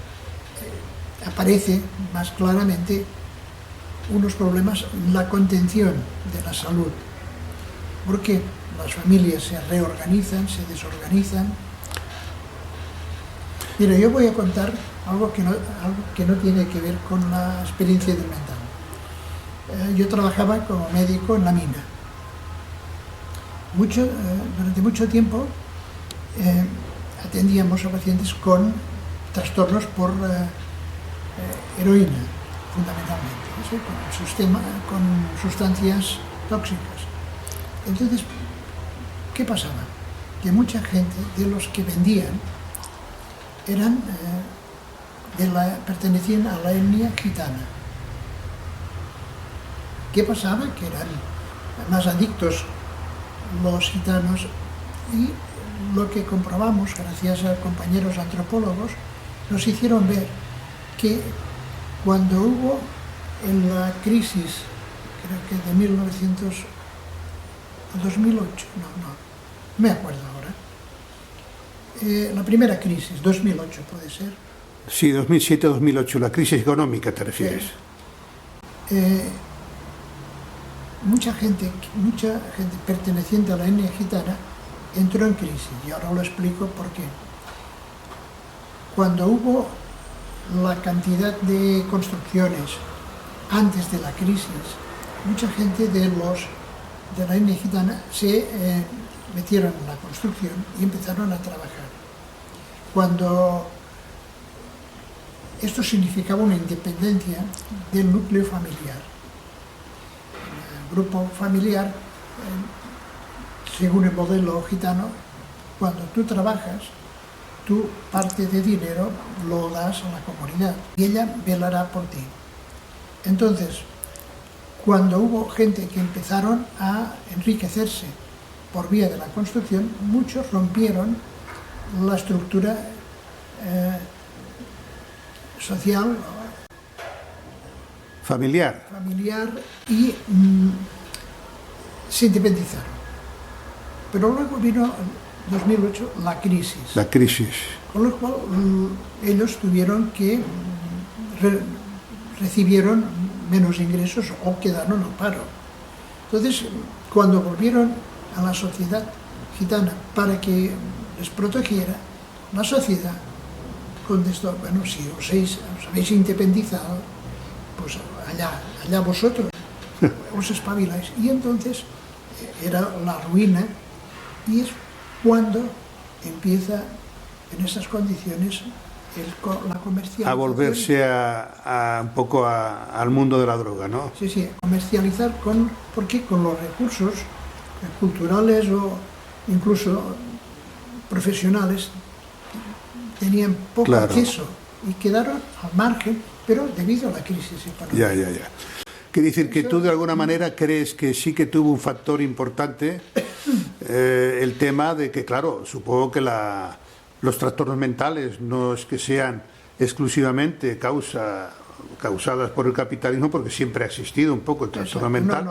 aparece más claramente unos problemas en la contención de la salud, porque las familias se reorganizan, se desorganizan. Mira, yo voy a contar algo que no tiene que ver con la experiencia del mental. Yo trabajaba como médico en la mina. Durante mucho tiempo atendíamos a pacientes con trastornos por heroína, fundamentalmente, ¿sí? con sustancias tóxicas. Entonces, ¿qué pasaba? Que mucha gente de los que vendían pertenecían a la etnia gitana. ¿Qué pasaba? Que eran más adictos los gitanos, y lo que comprobamos, gracias a compañeros antropólogos, nos hicieron ver que cuando hubo en la crisis, creo que de 1900 o 2008, no me acuerdo ahora, la primera crisis, 2008 puede ser. Sí, 2007-2008, la crisis económica te refieres. Mucha gente perteneciente a la etnia gitana entró en crisis, y ahora lo explico por qué. Cuando hubo la cantidad de construcciones antes de la crisis, mucha gente de la etnia gitana se metieron en la construcción y empezaron a trabajar. Cuando esto significaba una independencia del núcleo familiar. El grupo familiar, según el modelo gitano, cuando tú trabajas, tú parte de dinero lo das a la comunidad y ella velará por ti. Entonces, cuando hubo gente que empezaron a enriquecerse por vía de la construcción, muchos rompieron la estructura social, familiar y se independizaron. Pero luego vino en 2008 la crisis. Con lo cual ellos tuvieron que recibieron menos ingresos o quedaron al paro. Entonces, cuando volvieron a la sociedad gitana para que les protegiera, la sociedad contestó: bueno, si os habéis independizado, pues allá vosotros. os espabiláis. Y entonces era la ruina, y es cuando empieza en esas condiciones la comercialización. A volverse un poco al mundo de la droga, ¿no? Sí, sí, comercializar porque con los recursos culturales o incluso profesionales tenían poco acceso y quedaron al margen, pero debido a la crisis económica. Ya. Quiere decir que tú de alguna manera crees que sí que tuvo un factor importante el tema de que, claro, supongo que los trastornos mentales no es que sean exclusivamente causadas por el capitalismo, porque siempre ha existido un poco el trastorno mental,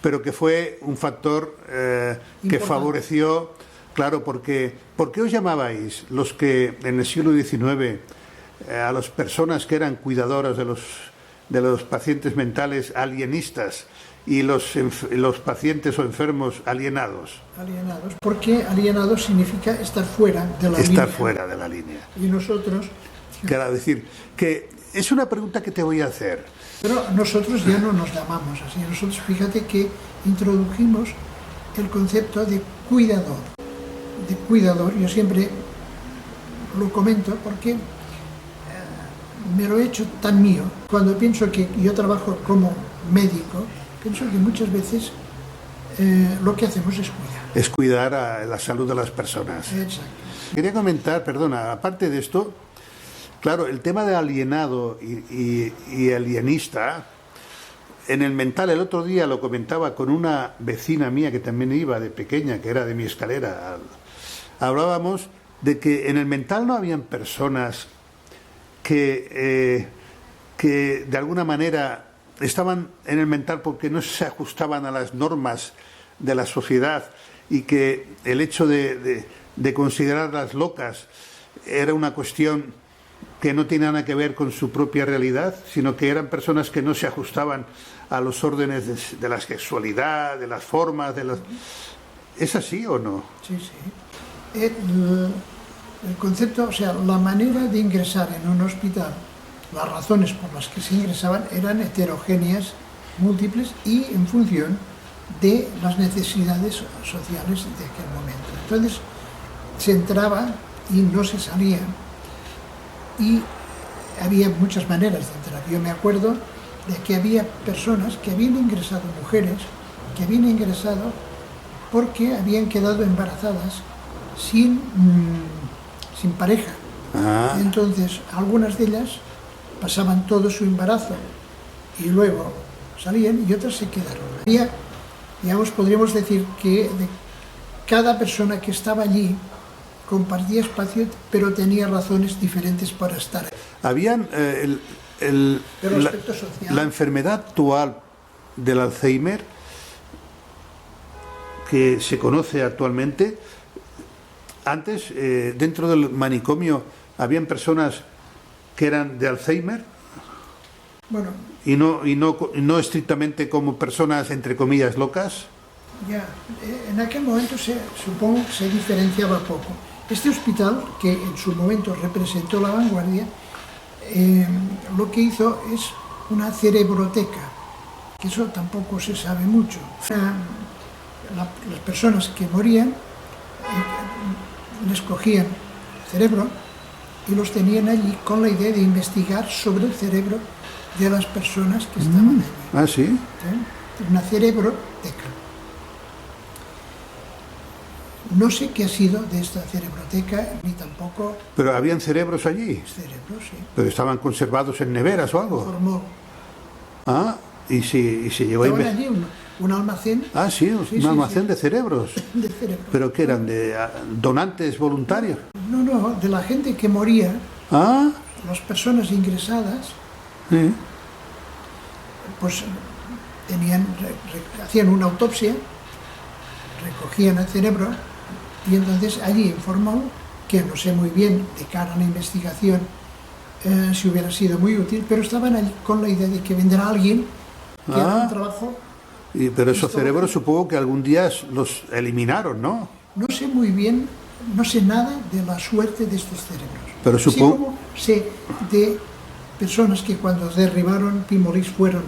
pero que fue un factor que favoreció, claro, porque ¿por qué os llamabais los que en el siglo XIX a las personas que eran cuidadoras de los pacientes mentales alienistas y los pacientes o enfermos alienados? Alienados, porque alienados significa estar fuera de la línea. Estar fuera de la línea. Y nosotros... Quiero decir, que es una pregunta que te voy a hacer. Pero nosotros ya no nos llamamos así. Nosotros, fíjate que introdujimos el concepto de cuidador. De cuidador, yo siempre lo comento porque me lo he hecho tan mío. Cuando pienso que yo trabajo como médico, pienso que muchas veces lo que hacemos es cuidar. Es cuidar a la salud de las personas. Exacto. Quería comentar, perdona, aparte de esto, claro, el tema de alienado y alienista, en el mental, el otro día lo comentaba con una vecina mía que también iba de pequeña, que era de mi escalera. Hablábamos de que en el mental no habían personas que de alguna manera estaban en el mental porque no se ajustaban a las normas de la sociedad, y que el hecho de considerarlas locas era una cuestión que no tenía nada que ver con su propia realidad, sino que eran personas que no se ajustaban a los órdenes de la sexualidad, de las formas, ¿Es así o no? Sí, sí. El concepto, o sea, la manera de ingresar en un hospital, las razones por las que se ingresaban eran heterogéneas, múltiples y en función de las necesidades sociales de aquel momento. Entonces se entraba y no se salía, y había muchas maneras de entrar. Yo me acuerdo de que había personas que habían ingresado, mujeres que habían ingresado porque habían quedado embarazadas sin pareja. Entonces algunas de ellas pasaban todo su embarazo y luego salían, y otras se quedaron. Había, digamos, podríamos decir que de cada persona que estaba allí compartía espacio, pero tenía razones diferentes para estar. Habían la enfermedad actual del Alzheimer que se conoce actualmente. Antes, dentro del manicomio, habían personas que eran de Alzheimer. Bueno, y no estrictamente como personas entre comillas locas. Ya, en aquel momento supongo que se diferenciaba poco. Este hospital, que en su momento representó la vanguardia, lo que hizo es una cerebroteca, que eso tampoco se sabe mucho. Las personas que morían les cogían el cerebro y los tenían allí con la idea de investigar sobre el cerebro de las personas que estaban allí. ¿Sí? Una cerebroteca. No sé qué ha sido de esta cerebroteca, ni tampoco... ¿Pero habían cerebros allí? Cerebros, sí. ¿Pero estaban conservados en neveras o algo? Formol. ¿Y se llevó Estaban allí un almacén. Sí, un almacén de cerebros. De cerebros. ¿Pero qué eran? ¿De donantes voluntarios? No, de la gente que moría. Las personas ingresadas, sí, pues hacían una autopsia, recogían el cerebro, y entonces allí informó, que no sé muy bien de cara a la investigación si hubiera sido muy útil, pero estaban allí con la idea de que vendrá alguien que haga un trabajo. Pero esos cerebros supongo que algún día los eliminaron, ¿no? No sé muy bien, no sé nada de la suerte de estos cerebros. Pero supongo... Sí, sé de personas que cuando derribaron Pimolís fueron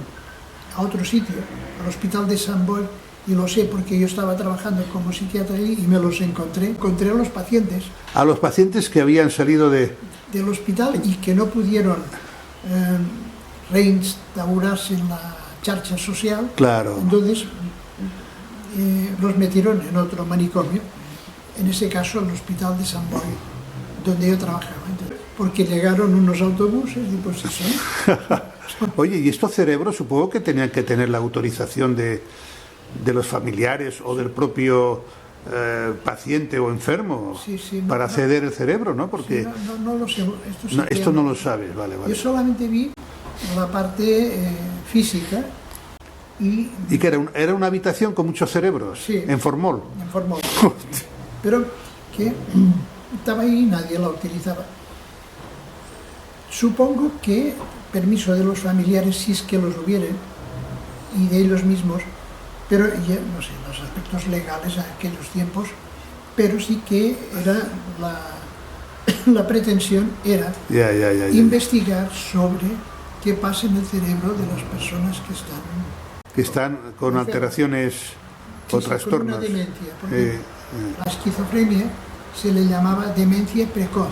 a otro sitio, al hospital de Sant Boi, y lo sé porque yo estaba trabajando como psiquiatra allí y me los encontré a los pacientes. A los pacientes que habían salido del hospital y que no pudieron reinstaurarse en la charcha social. Claro. Entonces los metieron en otro manicomio, en ese caso el hospital de Sant Boi, donde yo trabajaba. Entonces, porque llegaron unos autobuses y pues eso. Oye, y estos cerebros supongo que tenían que tener la autorización de los familiares o del propio paciente o enfermo, sí, para ceder el cerebro, ¿no? Porque sí, no lo sé. Esto no lo sabes, vale. Yo solamente vi la parte física y que era una habitación con muchos cerebros, sí, en formol. En formol. Pero que estaba ahí y nadie la utilizaba. Supongo que permiso de los familiares, si es que los hubieran, y de ellos mismos, pero ya, no sé, los aspectos legales en aquellos tiempos, pero sí que era la pretensión era investigar sobre qué pasa en el cerebro de las personas que están con alteraciones o trastornos. Con una demencia, porque la esquizofrenia se le llamaba demencia precoz.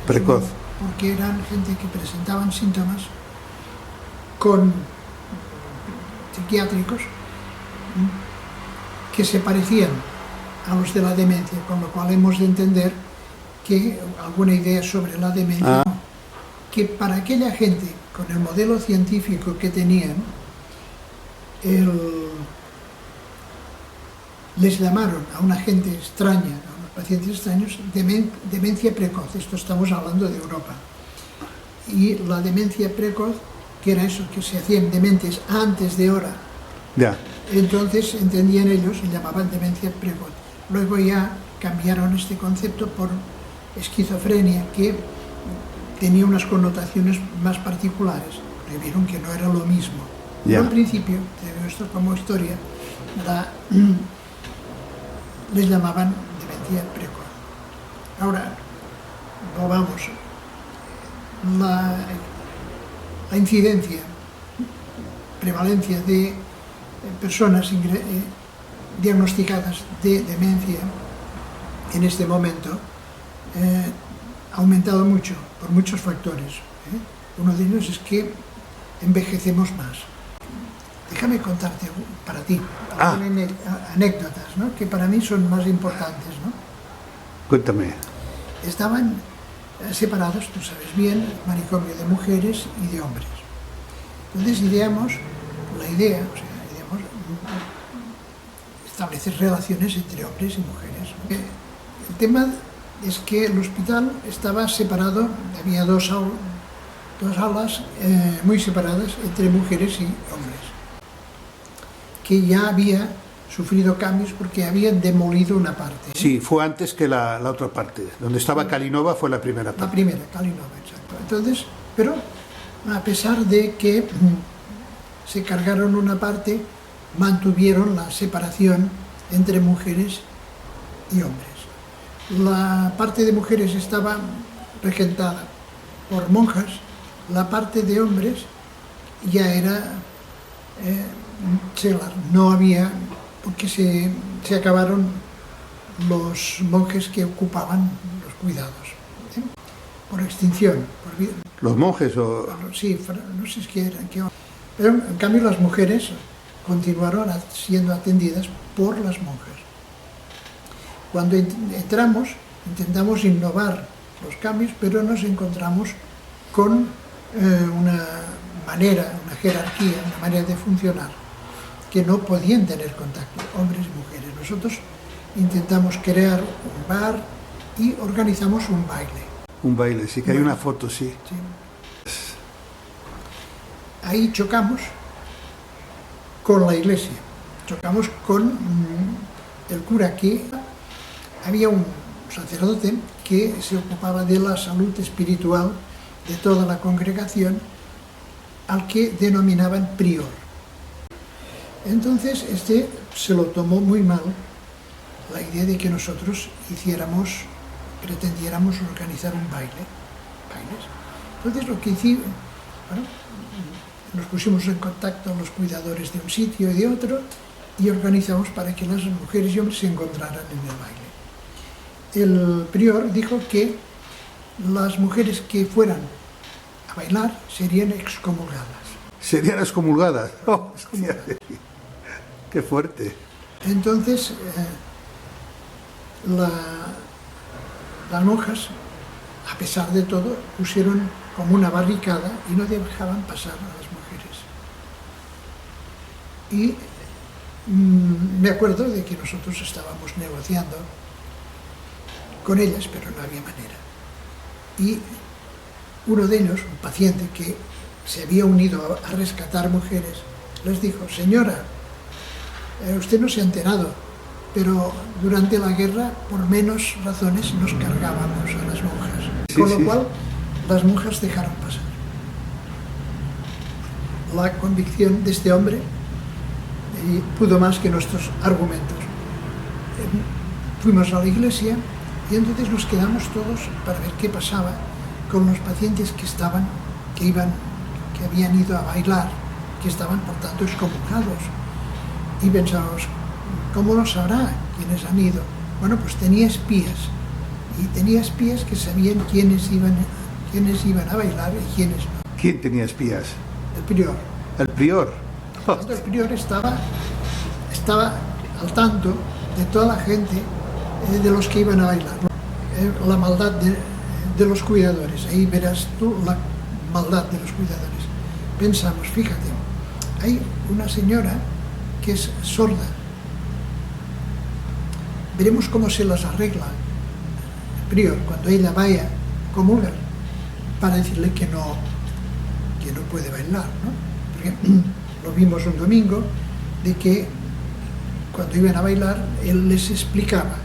Precoz. Porque eran gente que presentaban síntomas con psiquiátricos que se parecían a los de la demencia, con lo cual hemos de entender que alguna idea sobre la demencia, que para aquella gente, con el modelo científico que tenían, les llamaron a una gente extraña, a unos pacientes extraños, demencia precoz. Esto estamos hablando de Europa. Y la demencia precoz, que era eso, que se hacían dementes antes de hora. Ya. Entonces entendían ellos y llamaban demencia precoz. Luego ya cambiaron este concepto por esquizofrenia, que tenía unas connotaciones más particulares, porque vieron que no era lo mismo. Pero al principio, esto como historia, les llamaban demencia precoz. Ahora, volvamos. La incidencia, prevalencia de personas diagnosticadas de demencia en este momento ha aumentado mucho por muchos factores. Uno de ellos es que envejecemos más. Déjame contarte para ti anécdotas, ¿no? Que para mí son más importantes, ¿no? Cuéntame. Estaban separados, tú sabes bien, manicomio de mujeres y de hombres. Entonces ideamos establecer relaciones entre hombres y mujeres. El tema es que el hospital estaba separado, había dos aulas muy separadas entre mujeres y hombres, que ya había sufrido cambios porque habían demolido una parte. Sí, fue antes que la otra parte. Donde estaba Kalinova fue la primera parte. La primera, Kalinova, exacto. Entonces, pero a pesar de que se cargaron una parte, mantuvieron la separación entre mujeres y hombres. La parte de mujeres estaba regentada por monjas, la parte de hombres ya era seglar, no había, porque se acabaron los monjes que ocupaban los cuidados, por extinción. ¿Los monjes o...? Sí, no sé qué eran. Pero en cambio las mujeres continuaron siendo atendidas por las monjas. Cuando entramos, intentamos innovar los cambios, pero nos encontramos con una manera, una jerarquía, una manera de funcionar, que no podían tener contacto, hombres y mujeres. Nosotros intentamos crear un bar y organizamos un baile. Un baile, sí, que hay una foto, sí. Ahí chocamos con la iglesia, chocamos con el cura, que había un sacerdote que se ocupaba de la salud espiritual de toda la congregación, al que denominaban prior. Entonces este se lo tomó muy mal, la idea de que nosotros pretendiéramos organizar un bailes. Entonces lo que hicimos, nos pusimos en contacto los cuidadores de un sitio y de otro y organizamos para que las mujeres y hombres se encontraran en el baile. El prior dijo que las mujeres que fueran a bailar serían excomulgadas. ¿Serían excomulgadas? Oh, hostia, qué fuerte. Entonces, las monjas, a pesar de todo, pusieron como una barricada y no dejaban pasar a las mujeres. Y me acuerdo de que nosotros estábamos negociando con ellas, pero no había manera. Y uno de ellos, un paciente que se había unido a rescatar mujeres, les dijo: señora, usted no se ha enterado, pero durante la guerra, por menos razones, nos cargábamos a las monjas. Sí, con lo sí. cual, las monjas dejaron pasar. La convicción de este hombre pudo más que nuestros argumentos. Fuimos a la iglesia y entonces nos quedamos todos para ver qué pasaba con los pacientes que habían ido a bailar, que estaban por tanto excomulgados. Y pensamos, ¿cómo lo sabrá quiénes han ido? Bueno, pues tenía espías, y tenía espías que sabían quiénes iban a bailar y quiénes no. ¿Quién tenía espías? El prior. ¿El prior? Oh, El prior estaba al tanto de toda la gente, de los que iban a bailar. La maldad de los cuidadores, ahí verás tú la maldad de los cuidadores. Pensamos, fíjate, hay una señora que es sorda. Veremos cómo se las arregla el prior cuando ella vaya a comulgar para decirle que no puede bailar, ¿no? Porque lo vimos un domingo, de que cuando iban a bailar él les explicaba,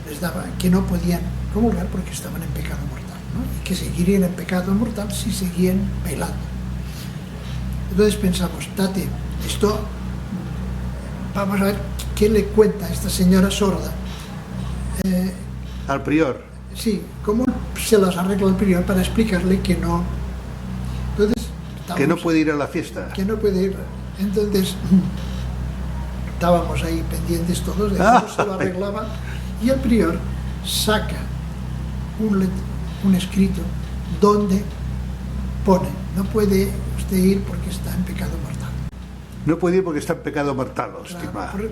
les daba que no podían comulgar porque estaban en pecado mortal, ¿no? Y que seguirían en pecado mortal si seguían bailando. Entonces pensamos, Tate, esto vamos a ver qué le cuenta esta señora sorda. al prior. Sí, cómo se las arregla el prior para explicarle que no. Entonces, Que no puede ir a la fiesta. Que no puede ir. Entonces, estábamos ahí pendientes todos de cómo se lo arreglaba, y el prior saca un escrito donde pone: no puede usted ir porque está en pecado mortal. No puede ir porque está en pecado mortal, hostia. Claro,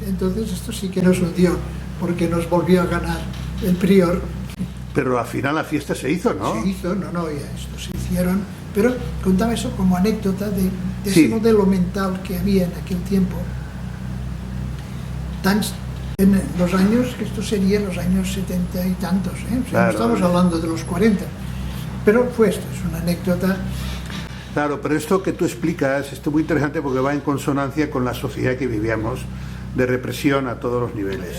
entonces esto sí que nos hundió, porque nos volvió a ganar el prior. Pero al final la fiesta se hizo, ¿no? Se hizo, ya esto se hicieron, pero contaba eso como anécdota de Sí. ese modelo mental que había en aquel tiempo, en los años, que esto sería los años 70 y tantos, ¿eh? O sea, Claro, no estamos hablando de los 40, pero fue esto, es una anécdota. Claro, pero esto que tú explicas es muy interesante porque va en consonancia con la sociedad que vivíamos, de represión a todos los niveles.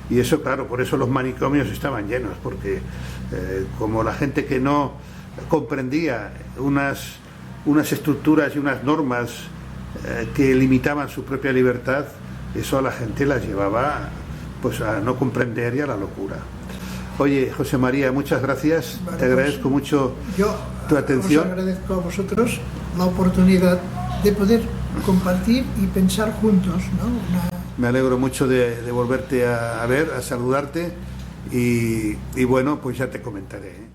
Y eso, claro, por eso los manicomios estaban llenos, porque como la gente que no comprendía unas estructuras y unas normas que limitaban su propia libertad, eso a la gente las llevaba pues a no comprender y a la locura. Oye, José María, muchas gracias, Vale, te agradezco mucho yo tu atención. Os agradezco a vosotros la oportunidad de poder compartir y pensar juntos, ¿no? Me alegro mucho de volverte a ver, a saludarte y bueno, pues ya te comentaré, ¿eh?